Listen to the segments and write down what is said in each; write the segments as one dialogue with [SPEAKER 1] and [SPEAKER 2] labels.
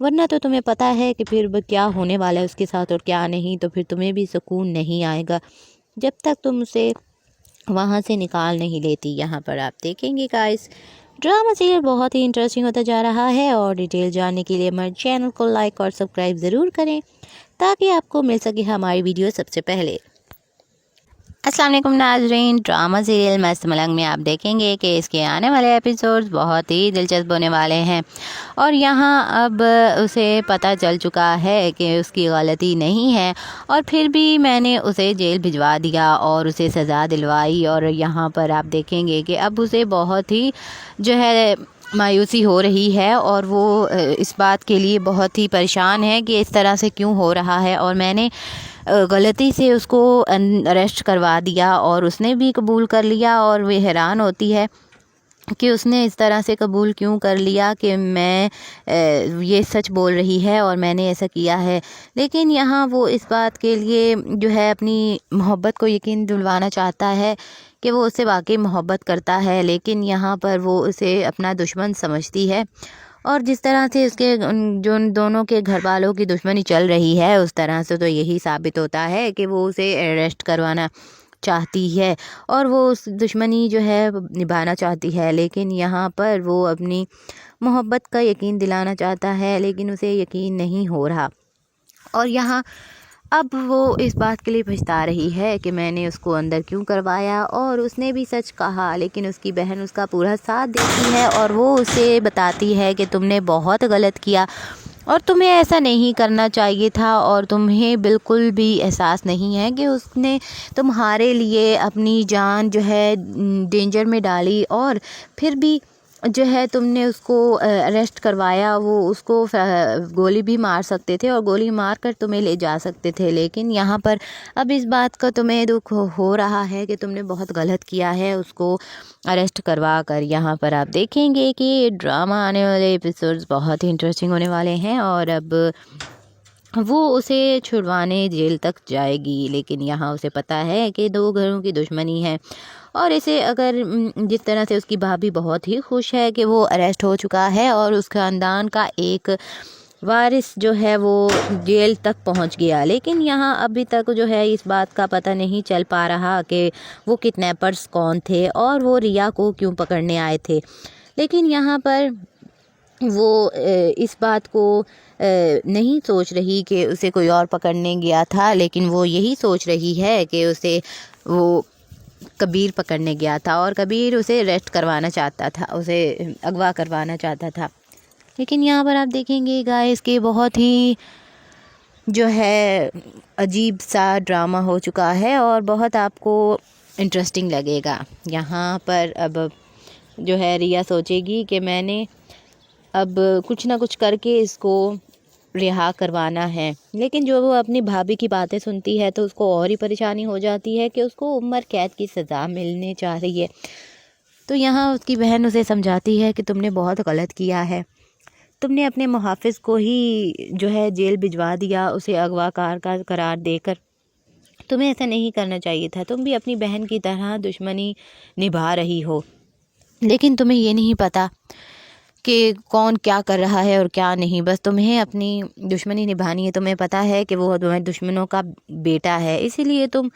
[SPEAKER 1] ورنہ تو تمہیں پتہ ہے کہ پھر کیا ہونے والا ہے اس کے ساتھ اور کیا نہیں، تو پھر تمہیں بھی سکون نہیں آئے گا جب تک تم اسے وہاں سے نکال نہیں لیتی۔ یہاں پر آپ دیکھیں گے گائز ڈرامہ سیریل بہت ہی انٹرسٹنگ ہوتا جا رہا ہے، اور ڈیٹیل جاننے کے لیے ہمارے چینل کو لائک اور سبسکرائب ضرور کریں تاکہ آپ کو مل سکے ہماری ویڈیو سب سے پہلے۔ السلام علیکم ناظرین، ڈرامہ سیریل مست ملنگ میں آپ دیکھیں گے کہ اس کے آنے والے ایپیسوڈز بہت ہی دلچسپ ہونے والے ہیں، اور یہاں اب اسے پتہ چل چکا ہے کہ اس کی غلطی نہیں ہے، اور پھر بھی میں نے اسے جیل بھجوا دیا اور اسے سزا دلوائی، اور یہاں پر آپ دیکھیں گے کہ اب اسے بہت ہی جو ہے مایوسی ہو رہی ہے، اور وہ اس بات کے لیے بہت ہی پریشان ہے کہ اس طرح سے کیوں ہو رہا ہے، اور میں نے غلطی سے اس کو اریسٹ کروا دیا، اور اس نے بھی قبول کر لیا، اور وہ حیران ہوتی ہے کہ اس نے اس طرح سے قبول کیوں کر لیا کہ میں یہ سچ بول رہی ہے اور میں نے ایسا کیا ہے۔ لیکن یہاں وہ اس بات کے لیے جو ہے اپنی محبت کو یقین دلوانا چاہتا ہے کہ وہ اسے واقعی محبت کرتا ہے، لیکن یہاں پر وہ اسے اپنا دشمن سمجھتی ہے، اور جس طرح سے اس کے جو ان دونوں کے گھر والوں کی دشمنی چل رہی ہے اس طرح سے تو یہی ثابت ہوتا ہے کہ وہ اسے اریسٹ کروانا چاہتی ہے، اور وہ اس دشمنی جو ہے نبھانا چاہتی ہے، لیکن یہاں پر وہ اپنی محبت کا یقین دلانا چاہتا ہے لیکن اسے یقین نہیں ہو رہا، اور یہاں اب وہ اس بات کے لیے پچھتا رہی ہے کہ میں نے اس کو اندر کیوں کروایا، اور اس نے بھی سچ کہا، لیکن اس کی بہن اس کا پورا ساتھ دیتی ہے، اور وہ اسے بتاتی ہے کہ تم نے بہت غلط کیا اور تمہیں ایسا نہیں کرنا چاہیے تھا، اور تمہیں بالکل بھی احساس نہیں ہے کہ اس نے تمہارے لیے اپنی جان جو ہے ڈینجر میں ڈالی، اور پھر بھی جو ہے تم نے اس کو اریسٹ کروایا۔ وہ اس کو گولی بھی مار سکتے تھے اور گولی مار کر تمہیں لے جا سکتے تھے، لیکن یہاں پر اب اس بات کا تمہیں دکھ ہو رہا ہے کہ تم نے بہت غلط کیا ہے اس کو اریسٹ کروا کر۔ یہاں پر آپ دیکھیں گے کہ ڈرامہ آنے والے ایپیسوڈز بہت ہی انٹرسٹنگ ہونے والے ہیں، اور اب وہ اسے چھڑوانے جیل تک جائے گی، لیکن یہاں اسے پتہ ہے کہ دو گھروں کی دشمنی ہے، اور اسے اگر جس طرح سے اس کی بھابھی بہت ہی خوش ہے کہ وہ اریسٹ ہو چکا ہے اور اس خاندان کا ایک وارث جو ہے وہ جیل تک پہنچ گیا، لیکن یہاں ابھی تک جو ہے اس بات کا پتہ نہیں چل پا رہا کہ وہ کڈنیپرز کون تھے اور وہ ریا کو کیوں پکڑنے آئے تھے، لیکن یہاں پر وہ اس بات کو نہیں سوچ رہی کہ اسے کوئی اور پکڑنے گیا تھا، لیکن وہ یہی سوچ رہی ہے کہ اسے وہ کبیر پکڑنے گیا تھا، اور کبیر اسے اریسٹ کروانا چاہتا تھا، اسے اغوا کروانا چاہتا تھا۔ لیکن یہاں پر آپ دیکھیں گے گائز کہ بہت ہی جو ہے عجیب سا ڈرامہ ہو چکا ہے، اور بہت آپ کو انٹرسٹنگ لگے گا۔ یہاں پر اب جو ہے ریا سوچے گی کہ میں نے اب کچھ نہ کچھ کر کے اس کو رہا کروانا ہے، لیکن جو وہ اپنی بھابھی کی باتیں سنتی ہے تو اس کو اور ہی پریشانی ہو جاتی ہے کہ اس کو عمر قید کی سزا ملنے چاہ رہی ہے، تو یہاں اس کی بہن اسے سمجھاتی ہے کہ تم نے بہت غلط کیا ہے، تم نے اپنے محافظ کو ہی جو ہے جیل بھجوا دیا اسے اغوا کار کا قرار دے کر، تمہیں ایسا نہیں کرنا چاہیے تھا، تم بھی اپنی بہن کی طرح دشمنی نبھا رہی ہو، لیکن تمہیں یہ نہیں پتہ کہ کون کیا کر رہا ہے اور کیا نہیں، بس تمہیں اپنی دشمنی نبھانی ہے، تمہیں پتہ ہے کہ وہ تمہیں دشمنوں کا بیٹا ہے، اسی لیے تم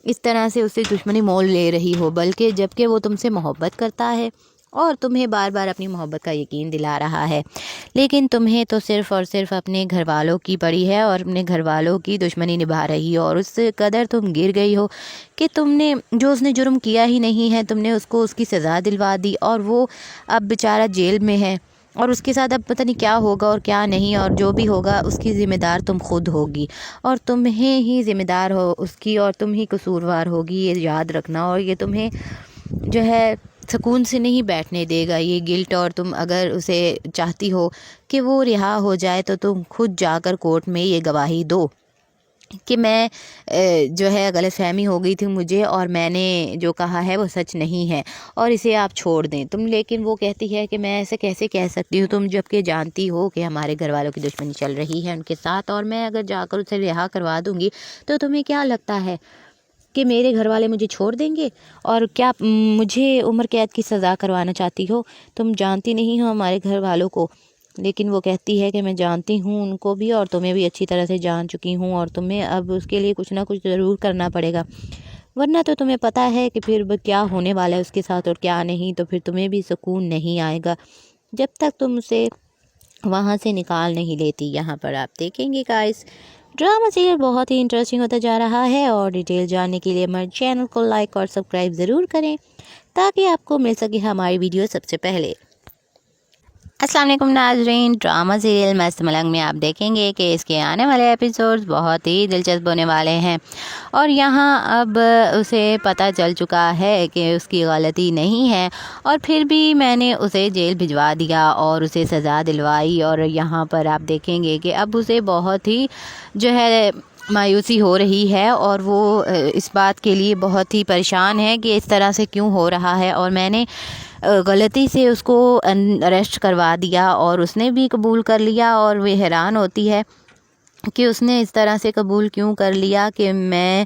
[SPEAKER 1] اس طرح سے اس سے دشمنی مول لے رہی ہو، بلکہ جبکہ وہ تم سے محبت کرتا ہے اور تمہیں بار بار اپنی محبت کا یقین دلا رہا ہے، لیکن تمہیں تو صرف اور صرف اپنے گھر والوں کی پڑی ہے اور اپنے گھر والوں کی دشمنی نبھا رہی ہو، اور اس قدر تم گر گئی ہو کہ تم نے جو اس نے جرم کیا ہی نہیں ہے تم نے اس کو اس کی سزا دلوا دی، اور وہ اب بیچارہ جیل میں ہے، اور اس کے ساتھ اب پتہ نہیں کیا ہوگا اور کیا نہیں، اور جو بھی ہوگا اس کی ذمہ دار تم خود ہوگی، اور تمہیں ہی ذمہ دار ہو اس کی، اور تم ہی قصوروار ہوگی، یہ یاد رکھنا، اور یہ تمہیں جو ہے سکون سے نہیں بیٹھنے دے گا یہ گلٹ، اور تم اگر اسے چاہتی ہو کہ وہ رہا ہو جائے تو تم خود جا کر کورٹ میں یہ گواہی دو کہ میں جو ہے غلط فہمی ہو گئی تھی مجھے اور میں نے جو کہا ہے وہ سچ نہیں ہے اور اسے آپ چھوڑ دیں تم، لیکن وہ کہتی ہے کہ میں ایسے کیسے کہہ سکتی ہوں، تم جب کہ جانتی ہو کہ ہمارے گھر والوں کی دشمنی چل رہی ہے ان کے ساتھ، اور میں اگر جا کر اسے رہا کروا دوں گی تو تمہیں کیا لگتا ہے کہ میرے گھر والے مجھے چھوڑ دیں گے، اور کیا مجھے عمر قید کی سزا کروانا چاہتی ہو؟ تم جانتی نہیں ہو ہمارے گھر والوں کو، لیکن وہ کہتی ہے کہ میں جانتی ہوں ان کو بھی اور تمہیں بھی اچھی طرح سے جان چکی ہوں، اور تمہیں اب اس کے لیے کچھ نہ کچھ ضرور کرنا پڑے گا، ورنہ تو تمہیں پتہ ہے کہ پھر کیا ہونے والا ہے اس کے ساتھ اور کیا نہیں، تو پھر تمہیں بھی سکون نہیں آئے گا جب تک تم اسے وہاں سے نکال نہیں لیتی۔ یہاں پر آپ دیکھیں گے گائز ڈرامہ سیریل بہت ہی انٹرسٹنگ ہوتا جا رہا ہے، اور ڈیٹیل جاننے کے لیے ہمارے چینل کو لائک اور سبسکرائب ضرور کریں تاکہ آپ کو مل سکے ہماری ویڈیو سب سے پہلے۔ السلام علیکم ناظرین، ڈرامہ سیریل مست ملنگ میں آپ دیکھیں گے کہ اس کے آنے والے ایپیسوڈز بہت ہی دلچسپ ہونے والے ہیں، اور یہاں اب اسے پتہ چل چکا ہے کہ اس کی غلطی نہیں ہے، اور پھر بھی میں نے اسے جیل بھجوا دیا اور اسے سزا دلوائی، اور یہاں پر آپ دیکھیں گے کہ اب اسے بہت ہی جو ہے مایوسی ہو رہی ہے، اور وہ اس بات کے لیے بہت ہی پریشان ہے کہ اس طرح سے کیوں ہو رہا ہے، اور میں نے غلطی سے اس کو اریسٹ کروا دیا، اور اس نے بھی قبول کر لیا، اور وہ حیران ہوتی ہے کہ اس نے اس طرح سے قبول کیوں کر لیا کہ میں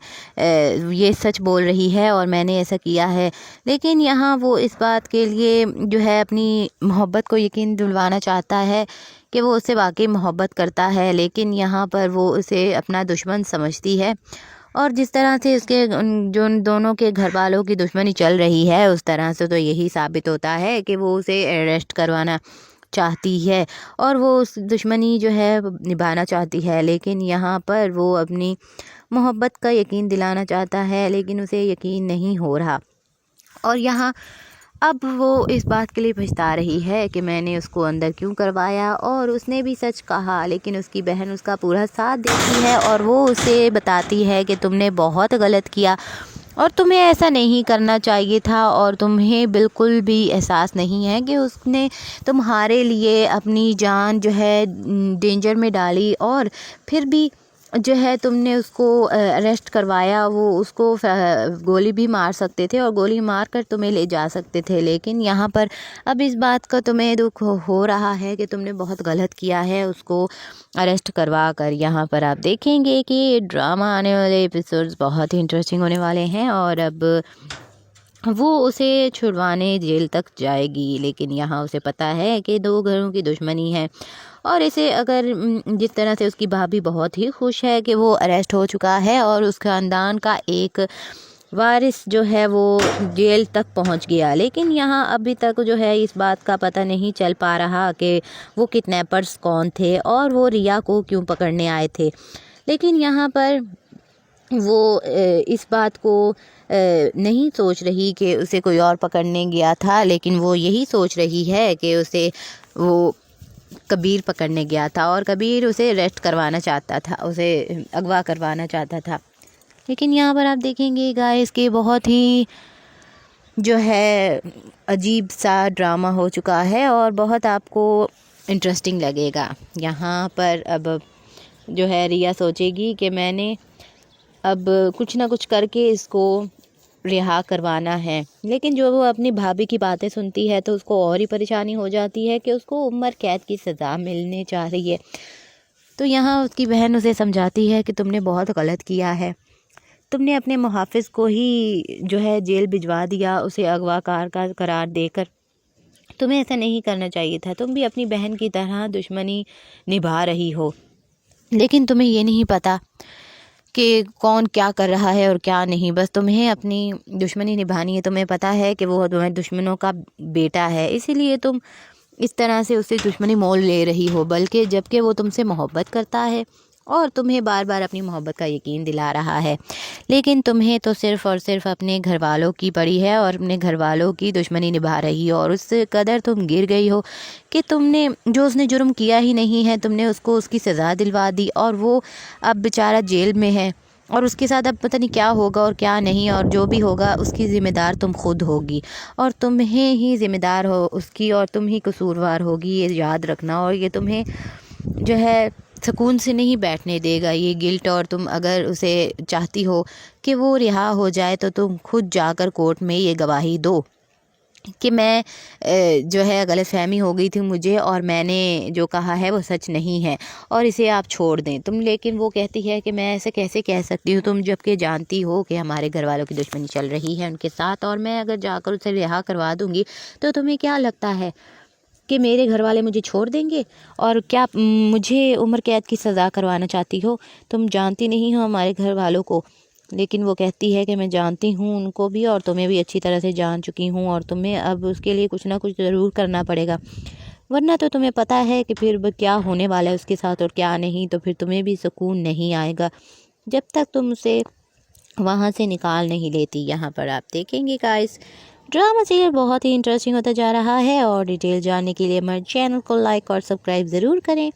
[SPEAKER 1] یہ سچ بول رہی ہے اور میں نے ایسا کیا ہے۔ لیکن یہاں وہ اس بات کے لیے جو ہے اپنی محبت کو یقین دلوانا چاہتا ہے کہ وہ اسے واقعی محبت کرتا ہے، لیکن یہاں پر وہ اسے اپنا دشمن سمجھتی ہے، اور جس طرح سے اس کے جو ان دونوں کے گھر والوں کی دشمنی چل رہی ہے اس طرح سے تو یہی ثابت ہوتا ہے کہ وہ اسے اریسٹ کروانا چاہتی ہے، اور وہ اس دشمنی جو ہے نبھانا چاہتی ہے، لیکن یہاں پر وہ اپنی محبت کا یقین دلانا چاہتا ہے لیکن اسے یقین نہیں ہو رہا، اور یہاں اب وہ اس بات کے لیے پچھتا رہی ہے کہ میں نے اس کو اندر کیوں کروایا، اور اس نے بھی سچ کہا، لیکن اس کی بہن اس کا پورا ساتھ دیتی ہے اور وہ اسے بتاتی ہے کہ تم نے بہت غلط کیا اور تمہیں ایسا نہیں کرنا چاہیے تھا، اور تمہیں بالکل بھی احساس نہیں ہے کہ اس نے تمہارے لیے اپنی جان جو ہے ڈینجر میں ڈالی، اور پھر بھی جو ہے تم نے اس کو اریسٹ کروایا، وہ اس کو گولی بھی مار سکتے تھے اور گولی مار کر تمہیں لے جا سکتے تھے، لیکن یہاں پر اب اس بات کا تمہیں دکھ ہو رہا ہے کہ تم نے بہت غلط کیا ہے اس کو اریسٹ کروا کر۔ یہاں پر آپ دیکھیں گے کہ ڈرامہ آنے والے ایپیسوڈز بہت ہی انٹرسٹنگ ہونے والے ہیں، اور اب وہ اسے چھڑوانے جیل تک جائے گی، لیکن یہاں اسے پتہ ہے کہ دو گھروں کی دشمنی ہے، اور اسے اگر جس طرح سے اس کی بھابھی بہت ہی خوش ہے کہ وہ اریسٹ ہو چکا ہے اور اس خاندان کا ایک وارث جو ہے وہ جیل تک پہنچ گیا، لیکن یہاں ابھی تک جو ہے اس بات کا پتہ نہیں چل پا رہا کہ وہ کڈنیپرز کون تھے اور وہ ریا کو کیوں پکڑنے آئے تھے، لیکن یہاں پر وہ اس بات کو نہیں سوچ رہی کہ اسے کوئی اور پکڑنے گیا تھا، لیکن وہ یہی سوچ رہی ہے کہ اسے وہ کبیر پکڑنے گیا تھا اور کبیر اسے اریسٹ کروانا چاہتا تھا، اسے اغوا کروانا چاہتا تھا۔ لیکن یہاں پر آپ دیکھیں گے گائز کہ بہت ہی جو ہے عجیب سا ڈرامہ ہو چکا ہے اور بہت آپ کو انٹرسٹنگ لگے گا۔ یہاں پر اب جو ہے ریا سوچے گی کہ میں نے اب کچھ نہ کچھ کر کے اس کو رہا کروانا ہے، لیکن جو وہ اپنی بھابھی کی باتیں سنتی ہے تو اس کو اور ہی پریشانی ہو جاتی ہے کہ اس کو عمر قید کی سزا ملنے چاہ رہی ہے، تو یہاں اس کی بہن اسے سمجھاتی ہے کہ تم نے بہت غلط کیا ہے، تم نے اپنے محافظ کو ہی جو ہے جیل بھجوا دیا اسے اغوا کار کا قرار دے کر، تمہیں ایسا نہیں کرنا چاہیے تھا، تم بھی اپنی بہن کی طرح دشمنی نبھا رہی ہو، لیکن تمہیں یہ نہیں پتہ کہ کون کیا کر رہا ہے اور کیا نہیں، بس تمہیں اپنی دشمنی نبھانی ہے، تمہیں پتہ ہے کہ وہ تمہیں دشمنوں کا بیٹا ہے، اسی لیے تم اس طرح سے اس سے دشمنی مول لے رہی ہو، بلکہ جبکہ وہ تم سے محبت کرتا ہے اور تمہیں بار بار اپنی محبت کا یقین دلا رہا ہے، لیکن تمہیں تو صرف اور صرف اپنے گھر والوں کی پڑی ہے اور اپنے گھر والوں کی دشمنی نبھا رہی ہو، اور اس قدر تم گر گئی ہو کہ تم نے جو اس نے جرم کیا ہی نہیں ہے تم نے اس کو اس کی سزا دلوا دی، اور وہ اب بیچارہ جیل میں ہے اور اس کے ساتھ اب پتہ نہیں کیا ہوگا اور کیا نہیں، اور جو بھی ہوگا اس کی ذمہ دار تم خود ہوگی اور تمہیں ہی ذمہ دار ہو اس کی، اور تم ہی قصوروار ہوگی، یہ یاد رکھنا، اور یہ تمہیں جو ہے سکون سے نہیں بیٹھنے دے گا یہ گلٹ، اور تم اگر اسے چاہتی ہو کہ وہ رہا ہو جائے تو تم خود جا کر کورٹ میں یہ گواہی دو کہ میں جو ہے غلط فہمی ہو گئی تھی مجھے اور میں نے جو کہا ہے وہ سچ نہیں ہے اور اسے آپ چھوڑ دیں تم، لیکن وہ کہتی ہے کہ میں ایسے کیسے کہہ سکتی ہوں، تم جب کہ جانتی ہو کہ ہمارے گھر والوں کی دشمنی چل رہی ہے ان کے ساتھ، اور میں اگر جا کر اسے رہا کروا دوں گی تو تمہیں کیا لگتا ہے کہ میرے گھر والے مجھے چھوڑ دیں گے اور کیا مجھے عمر قید کی سزا کروانا چاہتی ہو؟ تم جانتی نہیں ہو ہمارے گھر والوں کو۔ لیکن وہ کہتی ہے کہ میں جانتی ہوں ان کو بھی اور تمہیں بھی اچھی طرح سے جان چکی ہوں، اور تمہیں اب اس کے لیے کچھ نہ کچھ ضرور کرنا پڑے گا، ورنہ تو تمہیں پتہ ہے کہ پھر کیا ہونے والا ہے اس کے ساتھ اور کیا نہیں، تو پھر تمہیں بھی سکون نہیں آئے گا جب تک تم اسے وہاں سے نکال نہیں لیتی۔ یہاں پر آپ دیکھیں گے گائز ڈرامہ سیریل بہت ہی انٹرسٹنگ ہوتا جا رہا ہے، اور ڈیٹیل جاننے کے لیے ہمارے چینل کو لائک اور سبسکرائب ضرور کریں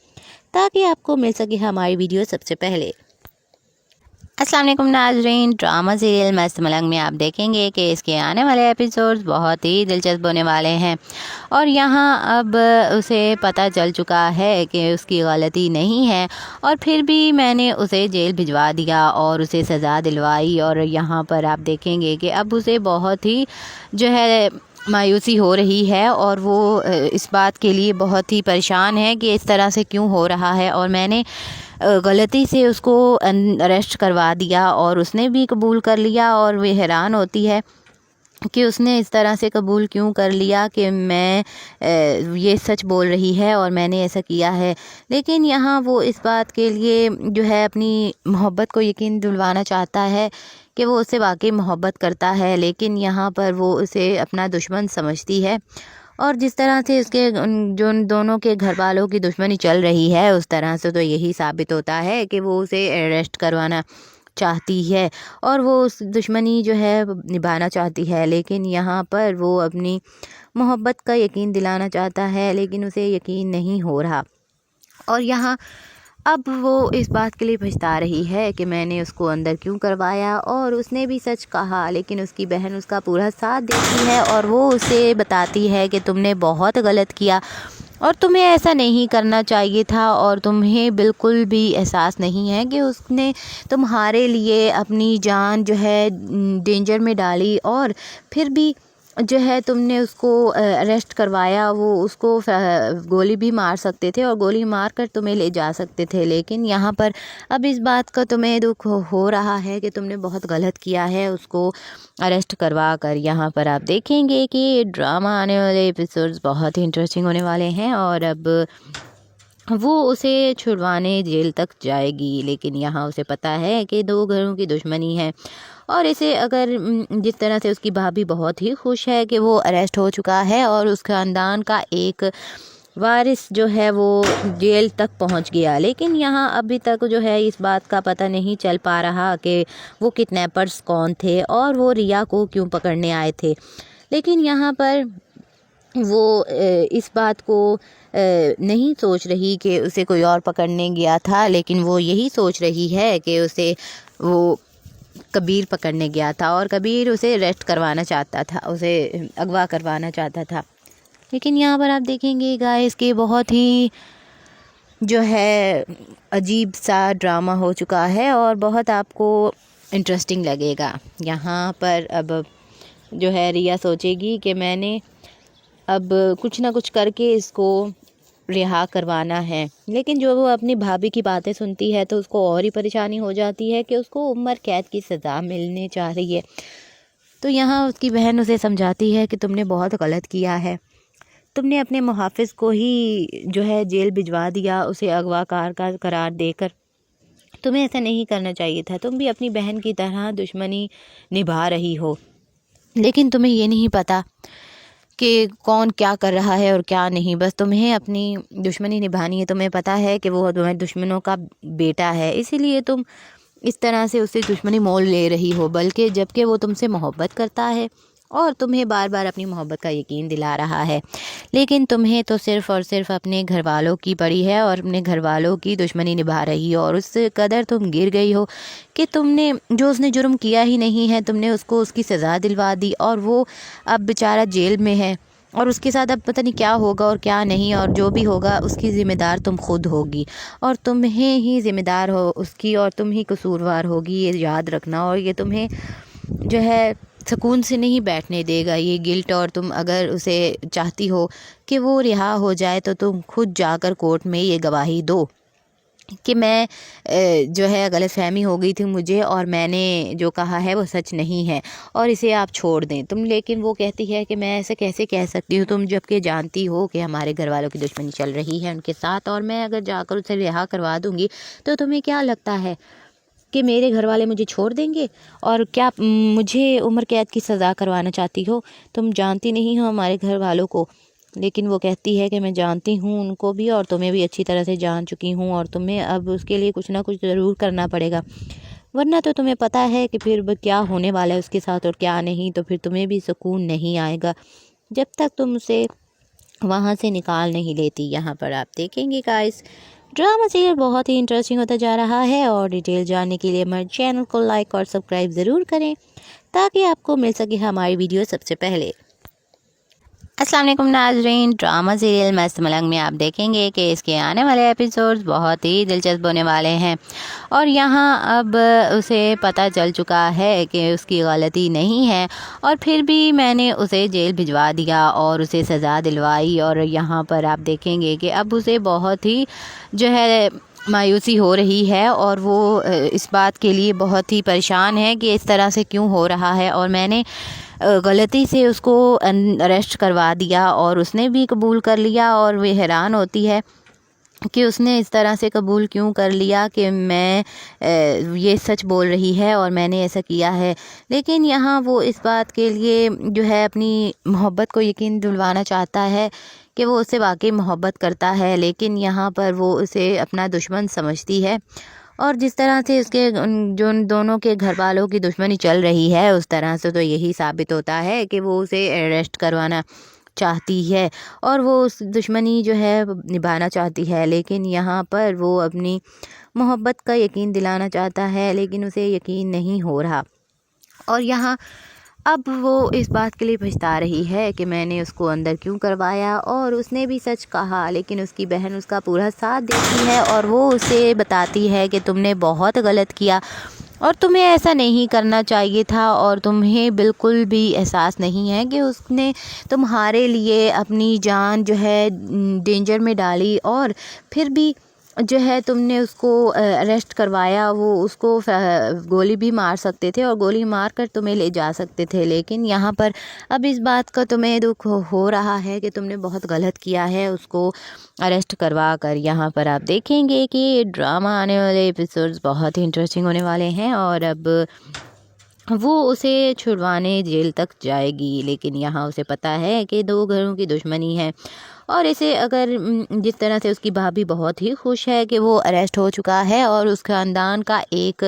[SPEAKER 1] تاکہ آپ کو مل سکے ہماری ویڈیو سب سے پہلے۔ السلام علیکم ناظرین، ڈرامہ سیریل مست ملنگ میں آپ دیکھیں گے کہ اس کے آنے والے ایپیسوڈز بہت ہی دلچسپ ہونے والے ہیں، اور یہاں اب اسے پتہ چل چکا ہے کہ اس کی غلطی نہیں ہے، اور پھر بھی میں نے اسے جیل بھجوا دیا اور اسے سزا دلوائی، اور یہاں پر آپ دیکھیں گے کہ اب اسے بہت ہی جو ہے مایوسی ہو رہی ہے، اور وہ اس بات کے لیے بہت ہی پریشان ہے کہ اس طرح سے کیوں ہو رہا ہے، اور میں نے غلطی سے اس کو اریسٹ کروا دیا، اور اس نے بھی قبول کر لیا، اور وہ حیران ہوتی ہے کہ اس نے اس طرح سے قبول کیوں کر لیا کہ میں یہ سچ بول رہی ہے اور میں نے ایسا کیا ہے۔ لیکن یہاں وہ اس بات کے لیے جو ہے اپنی محبت کو یقین دلوانا چاہتا ہے کہ وہ اسے واقعی محبت کرتا ہے، لیکن یہاں پر وہ اسے اپنا دشمن سمجھتی ہے، اور جس طرح سے اس کے جو ان دونوں کے گھر والوں کی دشمنی چل رہی ہے اس طرح سے تو یہی ثابت ہوتا ہے کہ وہ اسے اریسٹ کروانا چاہتی ہے اور وہ اس دشمنی جو ہے نبھانا چاہتی ہے، لیکن یہاں پر وہ اپنی محبت کا یقین دلانا چاہتا ہے لیکن اسے یقین نہیں ہو رہا، اور یہاں اب وہ اس بات کے لیے پچھتا رہی ہے کہ میں نے اس کو اندر کیوں کروایا، اور اس نے بھی سچ کہا، لیکن اس کی بہن اس کا پورا ساتھ دیتی ہے اور وہ اسے بتاتی ہے کہ تم نے بہت غلط کیا اور تمہیں ایسا نہیں کرنا چاہیے تھا، اور تمہیں بالکل بھی احساس نہیں ہے کہ اس نے تمہارے لیے اپنی جان جو ہے ڈینجر میں ڈالی، اور پھر بھی جو ہے تم نے اس کو اریسٹ کروایا۔ وہ اس کو گولی بھی مار سکتے تھے اور گولی مار کر تمہیں لے جا سکتے تھے، لیکن یہاں پر اب اس بات کا تمہیں دکھ ہو رہا ہے کہ تم نے بہت غلط کیا ہے اس کو اریسٹ کروا کر۔ یہاں پر آپ دیکھیں گے کہ ڈرامہ آنے والے ایپیسوڈز بہت ہی انٹرسٹنگ ہونے والے ہیں، اور اب وہ اسے چھڑوانے جیل تک جائے گی، لیکن یہاں اسے پتہ ہے کہ دو گھروں کی دشمنی ہے، اور اسے اگر جس طرح سے اس کی بھابھی بہت ہی خوش ہے کہ وہ اریسٹ ہو چکا ہے اور اس خاندان کا ایک وارث جو ہے وہ جیل تک پہنچ گیا، لیکن یہاں ابھی تک جو ہے اس بات کا پتہ نہیں چل پا رہا کہ وہ کڈنیپرز کون تھے اور وہ ریا کو کیوں پکڑنے آئے تھے، لیکن یہاں پر وہ اس بات کو نہیں سوچ رہی کہ اسے کوئی اور پکڑنے گیا تھا، لیکن وہ یہی سوچ رہی ہے کہ اسے وہ کبیر پکڑنے گیا تھا اور کبیر اسے اریسٹ کروانا چاہتا تھا، اسے اغوا کروانا چاہتا تھا۔ لیکن یہاں پر آپ دیکھیں گے گائز کہ بہت ہی جو ہے عجیب سا ڈرامہ ہو چکا ہے اور بہت آپ کو انٹرسٹنگ لگے گا۔ یہاں پر اب جو ہے ریا سوچے گی کہ میں نے اب کچھ نہ کچھ کر کے اس کو رہا کروانا ہے، لیکن جو وہ اپنی بھابھی کی باتیں سنتی ہے تو اس کو اور ہی پریشانی ہو جاتی ہے کہ اس کو عمر قید کی سزا ملنے چاہ رہی ہے، تو یہاں اس کی بہن اسے سمجھاتی ہے کہ تم نے بہت غلط کیا ہے، تم نے اپنے محافظ کو ہی جو ہے جیل بھجوا دیا اسے اغوا کار کا قرار دے کر، تمہیں ایسا نہیں کرنا چاہیے تھا، تم بھی اپنی بہن کی طرح دشمنی نبھا رہی ہو، لیکن تمہیں یہ نہیں پتہ کہ کون کیا کر رہا ہے اور کیا نہیں، بس تمہیں اپنی دشمنی نبھانی ہے، تمہیں پتہ ہے کہ وہ تمہیں دشمنوں کا بیٹا ہے، اسی لیے تم اس طرح سے اس سے دشمنی مول لے رہی ہو، بلکہ جبکہ وہ تم سے محبت کرتا ہے اور تمہیں بار بار اپنی محبت کا یقین دلا رہا ہے، لیکن تمہیں تو صرف اور صرف اپنے گھر والوں کی پڑی ہے اور اپنے گھر والوں کی دشمنی نبھا رہی ہو، اور اس قدر تم گر گئی ہو کہ تم نے جو اس نے جرم کیا ہی نہیں ہے تم نے اس کو اس کی سزا دلوا دی، اور وہ اب بیچارہ جیل میں ہے اور اس کے ساتھ اب پتہ نہیں کیا ہوگا اور کیا نہیں، اور جو بھی ہوگا اس کی ذمہ دار تم خود ہوگی اور تمہیں ہی ذمہ دار ہو اس کی، اور تم ہی قصوروار ہوگی، یہ یاد رکھنا، اور یہ تمہیں جو ہے سکون سے نہیں بیٹھنے دے گا یہ گلٹ، اور تم اگر اسے چاہتی ہو کہ وہ رہا ہو جائے تو تم خود جا کر کورٹ میں یہ گواہی دو کہ میں جو ہے غلط فہمی ہو گئی تھی مجھے اور میں نے جو کہا ہے وہ سچ نہیں ہے اور اسے آپ چھوڑ دیں تم. لیکن وہ کہتی ہے کہ میں ایسے کیسے کہہ سکتی ہوں، تم جب کہ جانتی ہو کہ ہمارے گھر والوں کی دشمنی چل رہی ہے ان کے ساتھ، اور میں اگر جا کر اسے رہا کروا دوں گی تو تمہیں کیا لگتا ہے کہ میرے گھر والے مجھے چھوڑ دیں گے؟ اور کیا مجھے عمر قید کی سزا کروانا چاہتی ہو؟ تم جانتی نہیں ہو ہمارے گھر والوں کو. لیکن وہ کہتی ہے کہ میں جانتی ہوں ان کو بھی اور تمہیں بھی اچھی طرح سے جان چکی ہوں، اور تمہیں اب اس کے لیے کچھ نہ کچھ ضرور کرنا پڑے گا، ورنہ تو تمہیں پتہ ہے کہ پھر کیا ہونے والا ہے اس کے ساتھ اور کیا نہیں. تو پھر تمہیں بھی سکون نہیں آئے گا جب تک تم اسے وہاں سے نکال نہیں لیتی. یہاں پر آپ دیکھیں گے گائز ڈرامہ سیریل بہت ہی انٹرسٹنگ ہوتا جا رہا ہے، اور ڈیٹیل جاننے کے لیے ہمارے چینل کو لائک اور سبسکرائب ضرور کریں تاکہ آپ کو مل سکے ہماری ویڈیو سب سے پہلے. السلام علیکم ناظرین، ڈرامہ سیریل مست ملنگ میں آپ دیکھیں گے کہ اس کے آنے والے ایپیسوڈز بہت ہی دلچسپ ہونے والے ہیں، اور یہاں اب اسے پتہ چل چکا ہے کہ اس کی غلطی نہیں ہے، اور پھر بھی میں نے اسے جیل بھجوا دیا اور اسے سزا دلوائی. اور یہاں پر آپ دیکھیں گے کہ اب اسے بہت ہی جو ہے مایوسی ہو رہی ہے، اور وہ اس بات کے لیے بہت ہی پریشان ہے کہ اس طرح سے کیوں ہو رہا ہے، اور میں نے غلطی سے اس کو اریسٹ کروا دیا اور اس نے بھی قبول کر لیا. اور وہ حیران ہوتی ہے کہ اس نے اس طرح سے قبول کیوں کر لیا کہ میں یہ سچ بول رہی ہے اور میں نے ایسا کیا ہے. لیکن یہاں وہ اس بات کے لیے جو ہے اپنی محبت کو یقین دلوانا چاہتا ہے کہ وہ اسے واقعی محبت کرتا ہے، لیکن یہاں پر وہ اسے اپنا دشمن سمجھتی ہے. اور جس طرح سے اس کے جو ان دونوں کے گھر والوں کی دشمنی چل رہی ہے اس طرح سے تو یہی ثابت ہوتا ہے کہ وہ اسے اریسٹ کروانا چاہتی ہے اور وہ اس دشمنی جو ہے نبھانا چاہتی ہے. لیکن یہاں پر وہ اپنی محبت کا یقین دلانا چاہتا ہے لیکن اسے یقین نہیں ہو رہا، اور یہاں اب وہ اس بات کے لیے پچھتا رہی ہے کہ میں نے اس کو اندر کیوں کروایا. اور اس نے بھی سچ کہا، لیکن اس کی بہن اس کا پورا ساتھ دیتی ہے اور وہ اسے بتاتی ہے کہ تم نے بہت غلط کیا اور تمہیں ایسا نہیں کرنا چاہیے تھا، اور تمہیں بالکل بھی احساس نہیں ہے کہ اس نے تمہارے لیے اپنی جان جو ہے ڈینجر میں ڈالی، اور پھر بھی جو ہے تم نے اس کو اریسٹ کروایا. وہ اس کو گولی بھی مار سکتے تھے اور گولی مار کر تمہیں لے جا سکتے تھے، لیکن یہاں پر اب اس بات کا تمہیں دکھ ہو رہا ہے کہ تم نے بہت غلط کیا ہے اس کو اریسٹ کروا کر. یہاں پر آپ دیکھیں گے کہ ڈرامہ آنے والے ایپیسوڈز بہت ہی انٹرسٹنگ ہونے والے ہیں، اور اب وہ اسے چھڑوانے جیل تک جائے گی. لیکن یہاں اسے پتہ ہے کہ دو گھروں کی دشمنی ہے، اور اسے اگر جس طرح سے اس کی بھابھی بہت ہی خوش ہے کہ وہ اریسٹ ہو چکا ہے اور اس خاندان کا ایک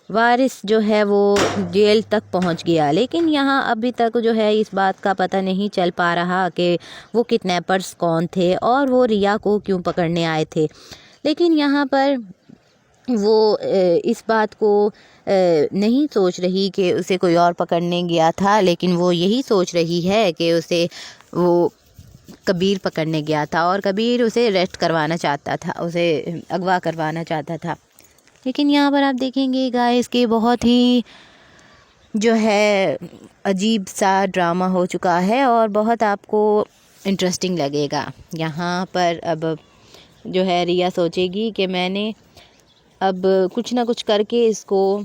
[SPEAKER 1] وارث جو ہے وہ جیل تک پہنچ گیا، لیکن یہاں ابھی تک جو ہے اس بات کا پتہ نہیں چل پا رہا کہ وہ کڈنیپرز کون تھے اور وہ ریا کو کیوں پکڑنے آئے تھے. لیکن یہاں پر وہ اس بات کو نہیں سوچ رہی کہ اسے کوئی اور پکڑنے گیا تھا، لیکن وہ یہی سوچ رہی ہے کہ اسے وہ کبیر پکڑنے گیا تھا اور کبیر اسے اریسٹ کروانا چاہتا تھا، اسے اغوا کروانا چاہتا تھا. لیکن یہاں پر آپ دیکھیں گے گائز کہ بہت ہی جو ہے عجیب سا ڈرامہ ہو چکا ہے اور بہت آپ کو انٹرسٹنگ لگے گا. یہاں پر اب جو ہے ریا سوچے گی کہ میں نے اب کچھ نہ کچھ کر کے اس کو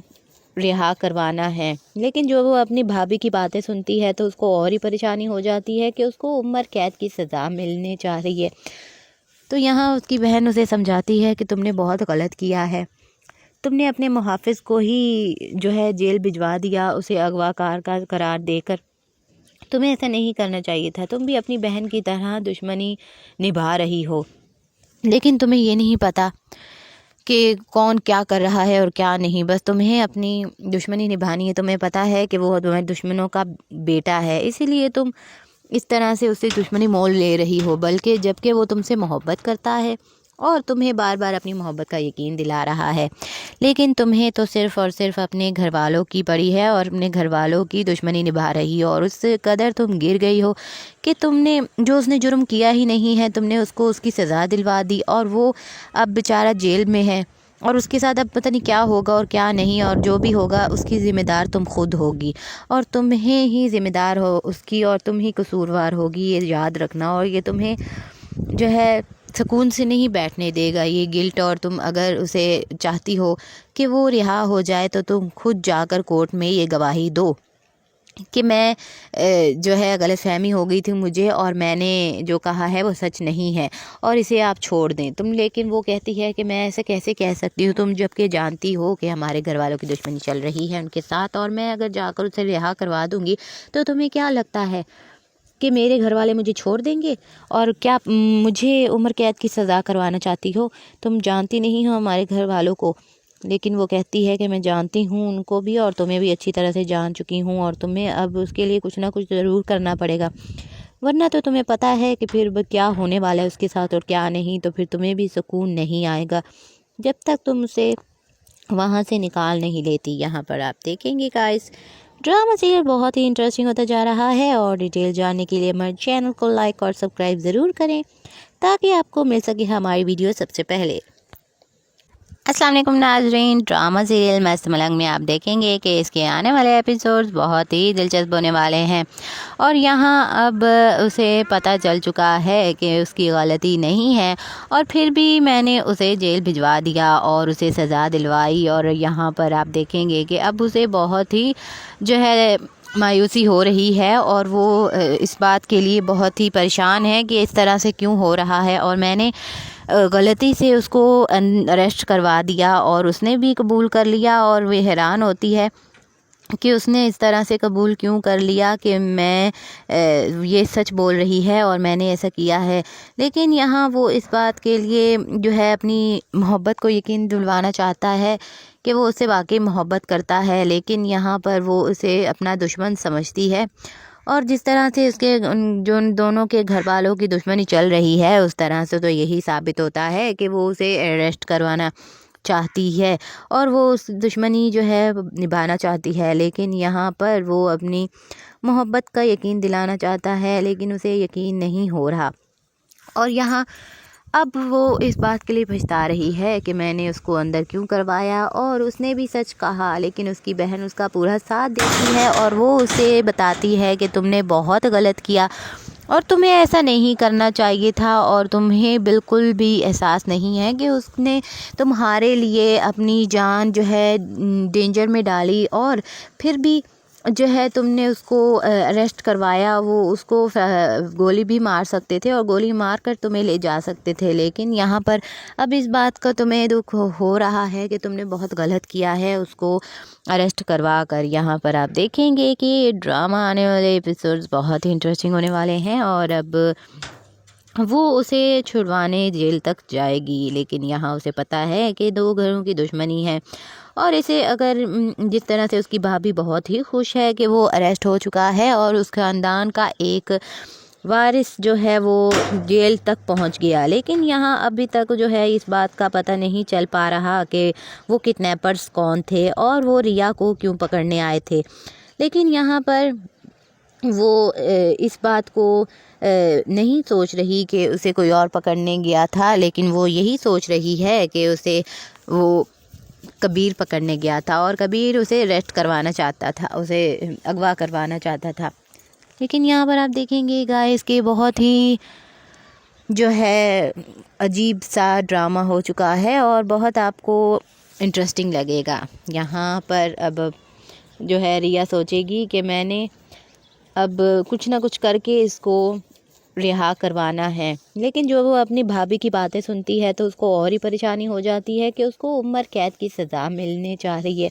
[SPEAKER 1] رہا کروانا ہے، لیکن جو وہ اپنی بھابھی کی باتیں سنتی ہے تو اس کو اور ہی پریشانی ہو جاتی ہے کہ اس کو عمر قید کی سزا ملنے چاہ رہی ہے. تو یہاں اس کی بہن اسے سمجھاتی ہے کہ تم نے بہت غلط کیا ہے، تم نے اپنے محافظ کو ہی جو ہے جیل بھجوا دیا اسے اغوا کار کا قرار دے کر. تمہیں ایسا نہیں کرنا چاہیے تھا، تم بھی اپنی بہن کی طرح دشمنی نبھا رہی ہو، لیکن تمہیں یہ نہیں پتہ کہ کون کیا کر رہا ہے اور کیا نہیں، بس تمہیں اپنی دشمنی نبھانی ہے. تمہیں پتہ ہے کہ وہ تمہارے دشمنوں کا بیٹا ہے، اسی لیے تم اس طرح سے اس سے دشمنی مول لے رہی ہو، بلکہ جبکہ وہ تم سے محبت کرتا ہے اور تمہیں بار بار اپنی محبت کا یقین دلا رہا ہے. لیکن تمہیں تو صرف اور صرف اپنے گھر والوں کی پڑی ہے اور اپنے گھر والوں کی دشمنی نبھا رہی ہو، اور اس قدر تم گر گئی ہو کہ تم نے جو اس نے جرم کیا ہی نہیں ہے تم نے اس کو اس کی سزا دلوا دی، اور وہ اب بیچارہ جیل میں ہے اور اس کے ساتھ اب پتہ نہیں کیا ہوگا اور کیا نہیں، اور جو بھی ہوگا اس کی ذمہ دار تم خود ہوگی اور تمہیں ہی ذمہ دار ہو اس کی، اور تم ہی قصوروار ہوگی، یہ یاد رکھنا. اور یہ تمہیں جو ہے سکون سے نہیں بیٹھنے دے گا یہ گلٹ، اور تم اگر اسے چاہتی ہو کہ وہ رہا ہو جائے تو تم خود جا کر کورٹ میں یہ گواہی دو کہ میں جو ہے غلط فہمی ہو گئی تھی مجھے، اور میں نے جو کہا ہے وہ سچ نہیں ہے، اور اسے آپ چھوڑ دیں تم۔ لیکن وہ کہتی ہے کہ میں ایسے کیسے کہہ سکتی ہوں، تم جب کہ جانتی ہو کہ ہمارے گھر والوں کی دشمنی چل رہی ہے ان کے ساتھ، اور میں اگر جا کر اسے رہا کروا دوں گی تو تمہیں کیا لگتا ہے کہ میرے گھر والے مجھے چھوڑ دیں گے؟ اور کیا مجھے عمر قید کی سزا کروانا چاہتی ہو؟ تم جانتی نہیں ہو ہمارے گھر والوں کو۔ لیکن وہ کہتی ہے کہ میں جانتی ہوں ان کو بھی، اور تمہیں بھی اچھی طرح سے جان چکی ہوں، اور تمہیں اب اس کے لیے کچھ نہ کچھ ضرور کرنا پڑے گا، ورنہ تو تمہیں پتہ ہے کہ پھر کیا ہونے والا ہے اس کے ساتھ اور کیا نہیں، تو پھر تمہیں بھی سکون نہیں آئے گا جب تک تم اسے وہاں سے نکال نہیں لیتی۔ یہاں پر آپ دیکھیں گے گائز ڈرامہ سیریل بہت ہی انٹرسٹنگ ہوتا جا رہا ہے، اور ڈیٹیل جاننے کے لیے ہمارے چینل کو لائک اور سبسکرائب ضرور کریں تاکہ آپ کو مل سکے ہماری ویڈیو سب سے پہلے۔ السلام علیکم ناظرین، ڈرامہ سیریل مست ملنگ میں آپ دیکھیں گے کہ اس کے آنے والے ایپیسوڈز بہت ہی دلچسپ ہونے والے ہیں، اور یہاں اب اسے پتہ چل چکا ہے کہ اس کی غلطی نہیں ہے، اور پھر بھی میں نے اسے جیل بھجوا دیا اور اسے سزا دلوائی، اور یہاں پر آپ دیکھیں گے کہ اب اسے بہت ہی جو ہے مایوسی ہو رہی ہے، اور وہ اس بات کے لیے بہت ہی پریشان ہے کہ اس طرح سے کیوں ہو رہا ہے، اور میں نے غلطی سے اس کو اریسٹ کروا دیا، اور اس نے بھی قبول کر لیا، اور وہ حیران ہوتی ہے کہ اس نے اس طرح سے قبول کیوں کر لیا کہ میں یہ سچ بول رہی ہے اور میں نے ایسا کیا ہے۔ لیکن یہاں وہ اس بات کے لیے جو ہے اپنی محبت کو یقین دلوانا چاہتا ہے کہ وہ اسے واقعی محبت کرتا ہے، لیکن یہاں پر وہ اسے اپنا دشمن سمجھتی ہے، اور جس طرح سے اس کے جو ان دونوں کے گھر والوں کی دشمنی چل رہی ہے اس طرح سے تو یہی ثابت ہوتا ہے کہ وہ اسے اریسٹ کروانا چاہتی ہے، اور وہ اس دشمنی جو ہے نبھانا چاہتی ہے، لیکن یہاں پر وہ اپنی محبت کا یقین دلانا چاہتا ہے لیکن اسے یقین نہیں ہو رہا، اور یہاں اب وہ اس بات کے لیے پچھتا رہی ہے کہ میں نے اس کو اندر کیوں کروایا، اور اس نے بھی سچ کہا، لیکن اس کی بہن اس کا پورا ساتھ دیتی ہے، اور وہ اسے بتاتی ہے کہ تم نے بہت غلط کیا اور تمہیں ایسا نہیں کرنا چاہیے تھا، اور تمہیں بالکل بھی احساس نہیں ہے کہ اس نے تمہارے لیے اپنی جان جو ہے ڈینجر میں ڈالی، اور پھر بھی جو ہے تم نے اس کو اریسٹ کروایا۔ وہ اس کو گولی بھی مار سکتے تھے اور گولی مار کر تمہیں لے جا سکتے تھے، لیکن یہاں پر اب اس بات کا تمہیں دکھ ہو رہا ہے کہ تم نے بہت غلط کیا ہے اس کو اریسٹ کروا کر۔ یہاں پر آپ دیکھیں گے کہ ڈرامہ آنے والے ایپیسوڈز بہت ہی انٹرسٹنگ ہونے والے ہیں، اور اب وہ اسے چھڑوانے جیل تک جائے گی، لیکن یہاں اسے پتہ ہے کہ دو گھروں کی دشمنی ہے، اور اسے اگر جس طرح سے اس کی بھابھی بہت ہی خوش ہے کہ وہ اریسٹ ہو چکا ہے اور اس خاندان کا ایک وارث جو ہے وہ جیل تک پہنچ گیا، لیکن یہاں ابھی تک جو ہے اس بات کا پتہ نہیں چل پا رہا کہ وہ کڈنیپرز کون تھے اور وہ ریا کو کیوں پکڑنے آئے تھے، لیکن یہاں پر وہ اس بات کو نہیں سوچ رہی کہ اسے کوئی اور پکڑنے گیا تھا، لیکن وہ یہی سوچ رہی ہے کہ اسے وہ کبیر پکڑنے گیا تھا، اور کبیر اسے اریسٹ کروانا چاہتا تھا، اسے اغوا کروانا چاہتا تھا۔ لیکن یہاں پر آپ دیکھیں گے گائز کہ بہت ہی جو ہے عجیب سا ڈرامہ ہو چکا ہے، اور بہت آپ کو انٹرسٹنگ لگے گا۔ یہاں پر اب جو ہے ریا سوچے گی کہ میں نے اب کچھ نہ کچھ کر کے اس کو رہا کروانا ہے، لیکن جو وہ اپنی بھابھی کی باتیں سنتی ہے تو اس کو اور ہی پریشانی ہو جاتی ہے کہ اس کو عمر قید کی سزا ملنے چاہ رہی ہے،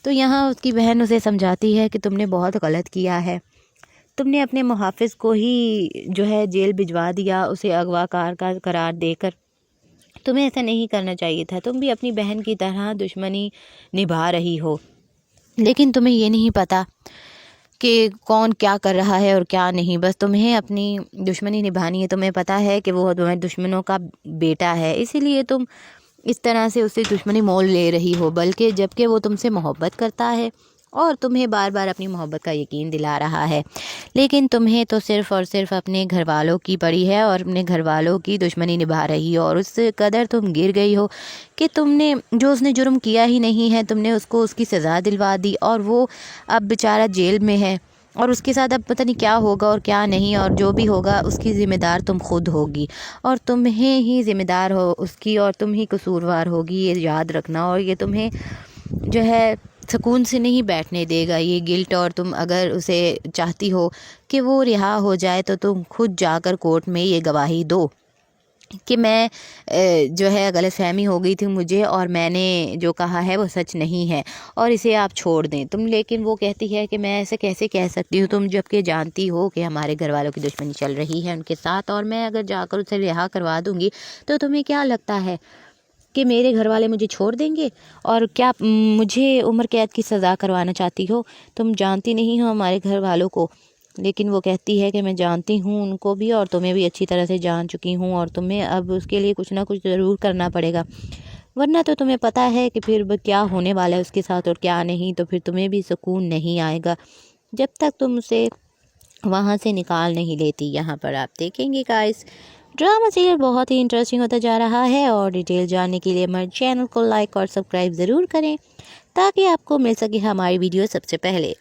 [SPEAKER 1] تو یہاں اس کی بہن اسے سمجھاتی ہے کہ تم نے بہت غلط کیا ہے، تم نے اپنے محافظ کو ہی جو ہے جیل بھجوا دیا اسے اغوا کار کا قرار دے کر، تمہیں ایسا نہیں کرنا چاہیے تھا، تم بھی اپنی بہن کی طرح دشمنی نبھا رہی ہو، لیکن تمہیں یہ نہیں پتہ کہ کون کیا کر رہا ہے اور کیا نہیں، بس تمہیں اپنی دشمنی نبھانی ہے، تمہیں پتہ ہے کہ وہ تمہیں دشمنوں کا بیٹا ہے، اسی لیے تم اس طرح سے اس سے دشمنی مول لے رہی ہو، بلکہ جبکہ وہ تم سے محبت کرتا ہے اور تمہیں بار بار اپنی محبت کا یقین دلا رہا ہے، لیکن تمہیں تو صرف اور صرف اپنے گھر والوں کی پڑی ہے اور اپنے گھر والوں کی دشمنی نبھا رہی ہو، اور اس قدر تم گر گئی ہو کہ تم نے جو اس نے جرم کیا ہی نہیں ہے تم نے اس کو اس کی سزا دلوا دی، اور وہ اب بیچارہ جیل میں ہے، اور اس کے ساتھ اب پتہ نہیں کیا ہوگا اور کیا نہیں، اور جو بھی ہوگا اس کی ذمہ دار تم خود ہوگی، اور تمہیں ہی ذمہ دار ہو اس کی، اور تم ہی قصوروار ہوگی، یہ یاد رکھنا۔ اور یہ تمہیں جو ہے سکون سے نہیں بیٹھنے دے گا یہ گلٹ، اور تم اگر اسے چاہتی ہو کہ وہ رہا ہو جائے تو تم خود جا کر کورٹ میں یہ گواہی دو کہ میں جو ہے غلط فہمی ہو گئی تھی مجھے، اور میں نے جو کہا ہے وہ سچ نہیں ہے، اور اسے آپ چھوڑ دیں تم۔ لیکن وہ کہتی ہے کہ میں ایسے کیسے کہہ سکتی ہوں، تم جب کہ جانتی ہو کہ ہمارے گھر والوں کی دشمنی چل رہی ہے ان کے ساتھ، اور میں اگر جا کر اسے رہا کروا دوں گی تو تمہیں کیا لگتا ہے کہ میرے گھر والے مجھے چھوڑ دیں گے؟ اور کیا مجھے عمر قید کی سزا کروانا چاہتی ہو؟ تم جانتی نہیں ہو ہمارے گھر والوں کو۔ لیکن وہ کہتی ہے کہ میں جانتی ہوں ان کو بھی، اور تمہیں بھی اچھی طرح سے جان چکی ہوں، اور تمہیں اب اس کے لیے کچھ نہ کچھ ضرور کرنا پڑے گا، ورنہ تو تمہیں پتہ ہے کہ پھر کیا ہونے والا ہے اس کے ساتھ اور کیا نہیں، تو پھر تمہیں بھی سکون نہیں آئے گا جب تک تم اسے وہاں سے نکال نہیں لیتی۔ یہاں پر آپ دیکھیں گے گائز ڈرامہ سیریل بہت ہی انٹرسٹنگ ہوتا جا رہا ہے، اور ڈیٹیل جاننے کے لیے ہمارے چینل کو لائک اور سبسکرائب ضرور کریں تاکہ آپ کو مل سکے ہماری ویڈیو سب سے پہلے۔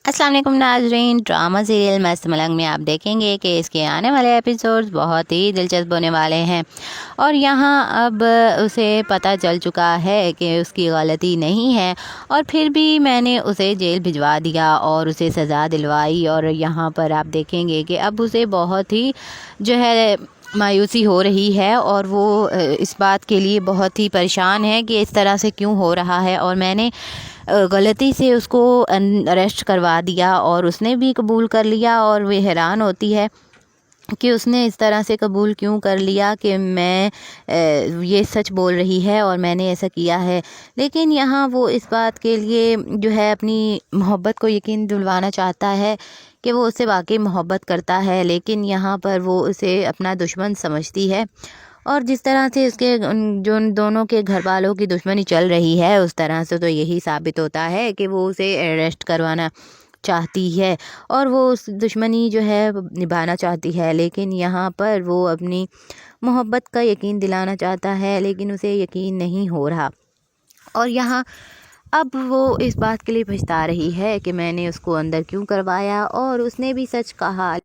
[SPEAKER 1] السلام علیکم ناظرین، ڈرامہ سیریل مست ملنگ میں آپ دیکھیں گے کہ اس کے آنے والے ایپیسوڈز بہت ہی دلچسپ ہونے والے ہیں، اور یہاں اب اسے پتہ چل چکا ہے کہ اس کی غلطی نہیں ہے، اور پھر بھی میں نے اسے جیل بھجوا دیا اور اسے سزا دلوائی، اور یہاں پر آپ دیکھیں گے کہ اب اسے بہت ہی جو ہے مایوسی ہو رہی ہے، اور وہ اس بات کے لیے بہت ہی پریشان ہے کہ اس طرح سے کیوں ہو رہا ہے، اور میں نے غلطی سے اس کو اریسٹ کروا دیا، اور اس نے بھی قبول کر لیا، اور وہ حیران ہوتی ہے کہ اس نے اس طرح سے قبول کیوں کر لیا کہ میں یہ سچ بول رہی ہے اور میں نے ایسا کیا ہے۔ لیکن یہاں وہ اس بات کے لیے جو ہے اپنی محبت کو یقین دلوانا چاہتا ہے کہ وہ اس سے واقعی محبت کرتا ہے، لیکن یہاں پر وہ اسے اپنا دشمن سمجھتی ہے، اور جس طرح سے اس کے جو ان دونوں کے گھر والوں کی دشمنی چل رہی ہے اس طرح سے تو یہی ثابت ہوتا ہے کہ وہ اسے اریسٹ کروانا چاہتی ہے، اور وہ اس دشمنی جو ہے نبھانا چاہتی ہے، لیکن یہاں پر وہ اپنی محبت کا یقین دلانا چاہتا ہے لیکن اسے یقین نہیں ہو رہا، اور یہاں اب وہ اس بات کے لیے پچھتا رہی ہے کہ میں نے اس کو اندر کیوں کروایا، اور اس نے بھی سچ کہا۔